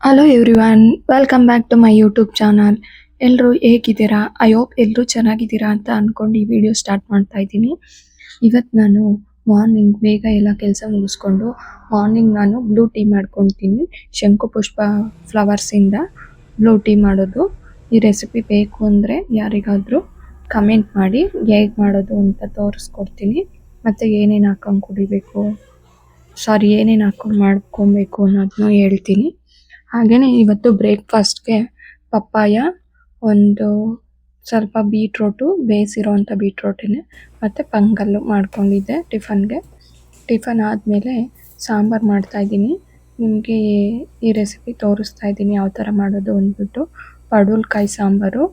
Hello everyone, welcome back to my YouTube channel. ಎಲ್ಲರೂ ಹೇಗಿದ್ದೀರಾ? I hope ಎಲ್ಲರೂ ಚೆನ್ನಾಗಿದ್ದೀರಾ ಅಂತ ಅಂದ್ಕೊಂಡು ಈ ವಿಡಿಯೋ ಸ್ಟಾರ್ಟ್ ಮಾಡ್ತಾ ಇದ್ದೀನಿ. ಇವತ್ತು ನಾನು ಮಾರ್ನಿಂಗ್ ಬೇಗ ಎಲ್ಲ ಕೆಲಸ ಮುಗಿಸ್ಕೊಂಡು ಮಾರ್ನಿಂಗ್ ನಾನು ಬ್ಲೂ ಟೀ ಮಾಡ್ಕೊಳ್ತೀನಿ. ಶಂಕುಪುಷ್ಪ ಫ್ಲವರ್ಸಿಂದ ಬ್ಲೂ ಟೀ ಮಾಡೋದು. ಈ ರೆಸಿಪಿ ಬೇಕು ಅಂದರೆ ಯಾರಿಗಾದರೂ ಕಮೆಂಟ್ ಮಾಡಿ, ಹೇಗೆ ಮಾಡೋದು ಅಂತ ತೋರಿಸ್ಕೊಡ್ತೀನಿ. ಮತ್ತು ಏನೇನು ಹಾಕೊಂಡು ಕುಡಿಬೇಕು, ಏನೇನು ಹಾಕೊಂಡು ಮಾಡ್ಕೊಬೇಕು ಅನ್ನೋದನ್ನ ಹೇಳ್ತೀನಿ. ಹಾಗೆಯೇ ಇವತ್ತು ಬ್ರೇಕ್ಫಾಸ್ಟ್ಗೆ ಪಪ್ಪಾಯ, ಒಂದು ಸ್ವಲ್ಪ ಬೀಟ್ರೋಟು, ಬೇಯಿಸಿರೋವಂಥ ಬೀಟ್ರೋಟಿನೇ, ಮತ್ತು ಪೊಂಗಲ್ಲು ಮಾಡ್ಕೊಂಡಿದ್ದೆ ಟಿಫನ್ಗೆ. ಟಿಫನ್ ಆದಮೇಲೆ ಸಾಂಬಾರು ಮಾಡ್ತಾಯಿದ್ದೀನಿ. ನಿಮಗೆ ಈ ರೆಸಿಪಿ ತೋರಿಸ್ತಾ ಇದ್ದೀನಿ ಯಾವ ಥರ ಮಾಡೋದು ಅಂದ್ಬಿಟ್ಟು. ಪಡವಲಕಾಯಿ ಸಾಂಬಾರು.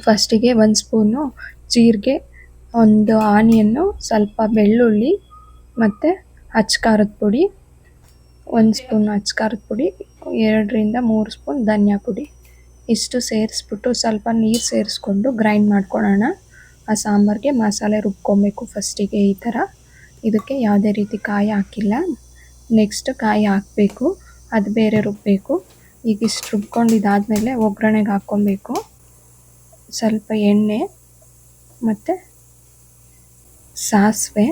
ಫಸ್ಟಿಗೆ 1 ಸ್ಪೂನು ಜೀರಿಗೆ, ಒಂದು ಆನಿಯನ್ನು, ಸ್ವಲ್ಪ ಬೆಳ್ಳುಳ್ಳಿ ಮತ್ತು ಅಚ್ಚ ಖಾರದ ಪುಡಿ, 1 ಸ್ಪೂನ್ ಅಚ್ಚ ಖಾರದ ಪುಡಿ, 2 ರಿಂದ 3 ಸ್ಪೂನ್ ಧನಿಯಾ ಪುಡಿ, ಇಷ್ಟು ಸೇರಿಸ್ಬಿಟ್ಟು ಸ್ವಲ್ಪ ನೀರು ಸೇರಿಸ್ಕೊಂಡು ಗ್ರೈಂಡ್ ಮಾಡ್ಕೊಳ್ಳೋಣ. ಆ ಸಾಂಬಾರಿಗೆ ಮಸಾಲೆ ರುಬ್ಕೊಬೇಕು ಫಸ್ಟಿಗೆ ಈ ಥರ. ಇದಕ್ಕೆ ಯಾವುದೇ ರೀತಿ ಕಾಯಿ ಹಾಕಿಲ್ಲ. ನೆಕ್ಸ್ಟ್ ಕಾಯಿ ಹಾಕಬೇಕು, ಅದು ಬೇರೆ ರುಬ್ಬಬೇಕು. ಈಗ ಇಷ್ಟು ರುಬ್ಕೊಂಡಿದ್ದಾದಮೇಲೆ ಒಗ್ಗರಣೆಗೆ ಹಾಕ್ಕೊಬೇಕು. ಸ್ವಲ್ಪ ಎಣ್ಣೆ ಮತ್ತು ಸಾಸಿವೆ,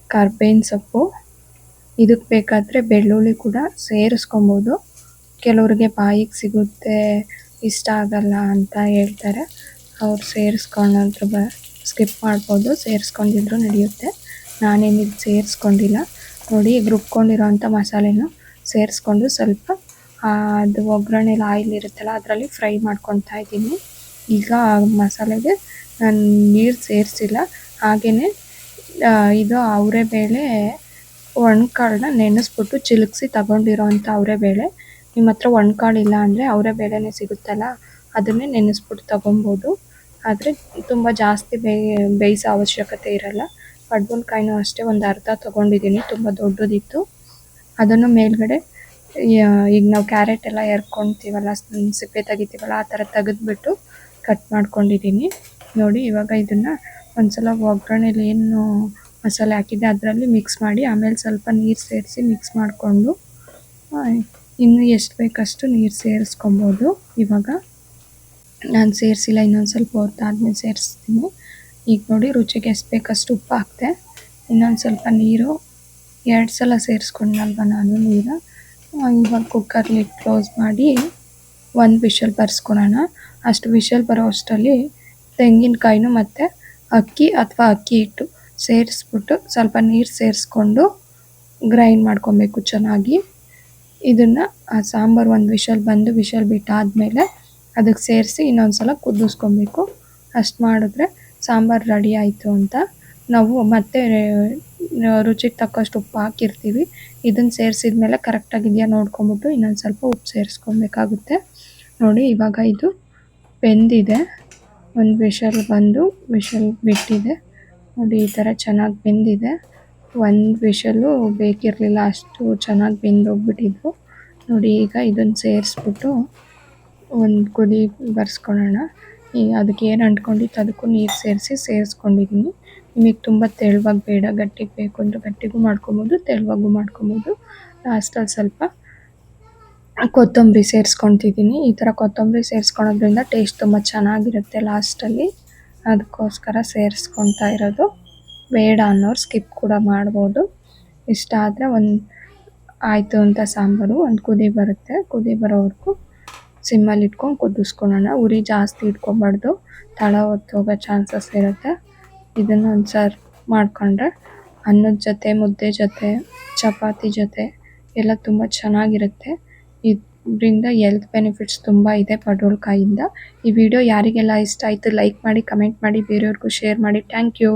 ಕರ್ಬೇವಿನ ಸೊಪ್ಪು. ಇದಕ್ಕೆ ಬೇಕಾದರೆ ಬೆಳ್ಳುಳ್ಳಿ ಕೂಡ ಸೇರಿಸ್ಕೊಬೋದು. ಕೆಲವ್ರಿಗೆ ಬಾಯಿಗೆ ಸಿಗುತ್ತೆ, ಇಷ್ಟ ಆಗಲ್ಲ ಅಂತ ಹೇಳ್ತಾರೆ. ಅವ್ರು ಸೇರಿಸ್ಕೊಂಡ್ರೆ ಸ್ಕಿಪ್ ಮಾಡ್ಬೋದು, ಸೇರಿಸ್ಕೊಂಡಿದ್ರು ನಡೆಯುತ್ತೆ. ನಾನೇನಿದು ಸೇರಿಸ್ಕೊಂಡಿಲ್ಲ. ನೋಡಿ, ಈಗ ರುಬ್ಕೊಂಡಿರೋಂಥ ಮಸಾಲೆನೂ ಸೇರಿಸ್ಕೊಂಡು ಸ್ವಲ್ಪ ಅದು ಒಗ್ಗರಣೆಲಿ ಆಯಿಲ್ ಇರುತ್ತಲ್ಲ ಅದರಲ್ಲಿ ಫ್ರೈ ಮಾಡ್ಕೊತಾ ಇದ್ದೀನಿ. ಈಗ ಮಸಾಲೆಗೆ ನಾನು ನೀರು ಸೇರಿಸಿಲ್ಲ. ಹಾಗೆಯೇ ಇದು ಅವರೆಬೇಳೆ ಒಣಕಾಳನ್ನ ನೆನೆಸ್ಬಿಟ್ಟು ಚಿಲುಕಿಸಿ ತಗೊಂಡಿರೋವಂಥ ಅವರೆಬೇಳೆ. ನಿಮ್ಮ ಹತ್ರ ಒಣಕಾಳು ಇಲ್ಲ ಅಂದರೆ ಅವರೆಬೇಳೆನೇ ಸಿಗುತ್ತಲ್ಲ, ಅದನ್ನೇ ನೆನೆಸ್ಬಿಟ್ಟು ತೊಗೊಬೋದು. ಆದರೆ ತುಂಬ ಜಾಸ್ತಿ ಬೇಯಿಸೋ ಅವಶ್ಯಕತೆ ಇರಲ್ಲ. ಪಡವಲಕಾಯಿನೂ ಅಷ್ಟೇ, ಒಂದು ಅರ್ಧ ತೊಗೊಂಡಿದ್ದೀನಿ, ತುಂಬ ದೊಡ್ಡದಿತ್ತು. ಅದನ್ನು ಮೇಲ್ಗಡೆ ಈಗ ನಾವು ಕ್ಯಾರೆಟ್ ಎಲ್ಲ ಎರ್ಕೊಳ್ತೀವಲ್ಲ, ಸಿಪ್ಪೆ ತೆಗಿತೀವಲ್ಲ, ಆ ಥರ ತೆಗೆದ್ಬಿಟ್ಟು ಕಟ್ ಮಾಡ್ಕೊಂಡಿದ್ದೀನಿ. ನೋಡಿ, ಇವಾಗ ಇದನ್ನು ಒಂದ್ಸಲ ಒಗ್ಗರಣೆಲಿ ಏನು ಮಸಾಲೆ ಹಾಕಿದ್ದೆ ಅದರಲ್ಲಿ ಮಿಕ್ಸ್ ಮಾಡಿ, ಆಮೇಲೆ ಸ್ವಲ್ಪ ನೀರು ಸೇರಿಸಿ ಮಿಕ್ಸ್ ಮಾಡಿಕೊಂಡು ಇನ್ನು ಎಷ್ಟು ಬೇಕಷ್ಟು ನೀರು ಸೇರಿಸ್ಕೊಬೋದು. ಇವಾಗ ನಾನು ಸೇರಿಸಿಲ್ಲ, ಇನ್ನೊಂದು ಸ್ವಲ್ಪ ಹೊತ್ತಾದ್ಮೇಲೆ ಸೇರಿಸ್ತೀನಿ. ಈಗ ನೋಡಿ, ರುಚಿಗೆ ಎಷ್ಟು ಬೇಕಷ್ಟು ಉಪ್ಪು ಹಾಕ್ತೆ. ಇನ್ನೊಂದು ಸ್ವಲ್ಪ ನೀರು, 2 ಸಲ ಸೇರಿಸ್ಕೊಂಡಲ್ವ ನಾನು ನೀರು. ಇವಾಗ ಕುಕ್ಕರ್ ಲಿಡ್ ಕ್ಲೋಸ್ ಮಾಡಿ 1 ವಿಷಲ್ ಬರ್ಸ್ಕೊಳೋಣ. ಅಷ್ಟು ವಿಷಲ್ ಬರೋ ಅಷ್ಟರಲ್ಲಿ ತೆಂಗಿನಕಾಯಿನೂ ಮತ್ತು ಅಕ್ಕಿ ಅಥವಾ ಅಕ್ಕಿ ಹಿಟ್ಟು ಸೇರಿಸ್ಬಿಟ್ಟು ಸ್ವಲ್ಪ ನೀರು ಸೇರಿಸ್ಕೊಂಡು ಗ್ರೈಂಡ್ ಮಾಡ್ಕೊಬೇಕು ಚೆನ್ನಾಗಿ. ಇದನ್ನು ಆ ಸಾಂಬಾರು 1 ವಿಷಲ್ ಬಿಟ್ಟಾದಮೇಲೆ ಅದಕ್ಕೆ ಸೇರಿಸಿ ಇನ್ನೊಂದು ಸಲ ಕುದಿಸ್ಕೊಬೇಕು. ಅಷ್ಟು ಮಾಡಿದ್ರೆ ಸಾಂಬಾರು ರೆಡಿ ಆಯಿತು ಅಂತ. ನಾವು ಮತ್ತೆ ರುಚಿಗೆ ತಕ್ಕಷ್ಟು ಉಪ್ಪು ಹಾಕಿರ್ತೀವಿ. ಇದನ್ನು ಸೇರಿಸಿದ ಮೇಲೆ ಕರೆಕ್ಟಾಗಿದೆಯಾ ನೋಡ್ಕೊಂಬಿಟ್ಟು ಇನ್ನೊಂದು ಸ್ವಲ್ಪ ಉಪ್ಪು ಸೇರಿಸ್ಕೊಬೇಕಾಗುತ್ತೆ. ನೋಡಿ, ಇವಾಗ ಇದು ಬೆಂದಿದೆ. 1 ವಿಷಲ್ ಬಿಟ್ಟಿದೆ. ನೋಡಿ, ಈ ಥರ ಚೆನ್ನಾಗಿ ಬೆಂದಿದೆ. 1 ವಿಷಲು ಬೇಕಿರಲಿಲ್ಲ, ಅಷ್ಟು ಚೆನ್ನಾಗಿ ಬೆಂದೋಗ್ಬಿಟ್ಟಿದ್ವು. ನೋಡಿ, ಈಗ ಇದನ್ನು ಸೇರಿಸ್ಬಿಟ್ಟು ಒಂದು ಕುದಿ ಬರ್ಸ್ಕೊಳ್ಳೋಣ. ಅದಕ್ಕೆ ಏನು ಅಂಟ್ಕೊಂಡಿತ್ತು ಅದಕ್ಕೂ ನೀರು ಸೇರಿಸ್ಕೊಂಡಿದ್ದೀನಿ. ನಿಮಗೆ ತುಂಬ ತೆಳುವಾಗಿ ಬೇಡ, ಗಟ್ಟಿಗೆ ಬೇಕು ಅಂದರೆ ಗಟ್ಟಿಗೂ ಮಾಡ್ಕೊಬೋದು, ತೆಳುವಾಗೂ ಮಾಡ್ಕೊಬೋದು. ಲಾಸ್ಟಲ್ಲಿ ಸ್ವಲ್ಪ ಕೊತ್ತಂಬರಿ ಸೇರಿಸ್ಕೊತಿದ್ದೀನಿ. ಈ ಥರ ಕೊತ್ತಂಬರಿ ಸೇರಿಸ್ಕೊಳೋದ್ರಿಂದ ಟೇಸ್ಟ್ ತುಂಬ ಚೆನ್ನಾಗಿರುತ್ತೆ ಲಾಸ್ಟಲ್ಲಿ. ಅದಕ್ಕೋಸ್ಕರ ಸೇರಿಸ್ಕೊತಾ ಇರೋದು. ಬೇಡ ಅನ್ನೋರು ಸ್ಕಿಪ್ ಕೂಡ ಮಾಡ್ಬೋದು. ಇಷ್ಟ ಆದರೆ ಆಯಿತು ಅಂತ ಸಾಂಬಾರು. ಒಂದು ಕುದಿ ಬರುತ್ತೆ, ಕುದಿ ಬರೋವರೆಗೂ ಸಿಮ್ಮಲ್ಲಿ ಇಟ್ಕೊಂಡು ಕುದಿಸ್ಕೊಳ್ಳೋಣ. ಉರಿ ಜಾಸ್ತಿ ಇಟ್ಕೊಬಾರ್ದು, ತಳ ಹೊತ್ತೋಗೋ ಚಾನ್ಸಸ್ ಇರುತ್ತೆ. ಇದನ್ನು ಒಂದು ಸರ್ವ್ ಮಾಡಿಕೊಂಡ್ರೆ ಅನ್ನದ ಜೊತೆ, ಮುದ್ದೆ ಜೊತೆ, ಚಪಾತಿ ಜೊತೆ ಎಲ್ಲ ತುಂಬ ಚೆನ್ನಾಗಿರುತ್ತೆ. ಇದರಿಂದ ಹೆಲ್ತ್ ಬೆನಿಫಿಟ್ಸ್ ತುಂಬ ಇದೆ ಪಡವಲಕಾಯಿಂದ. ಈ ವಿಡಿಯೋ ಯಾರಿಗೆಲ್ಲ ಇಷ್ಟ ಆಯಿತು ಲೈಕ್ ಮಾಡಿ, ಕಮೆಂಟ್ ಮಾಡಿ, ಬೇರೆಯವ್ರಿಗೂ ಶೇರ್ ಮಾಡಿ. Thank you.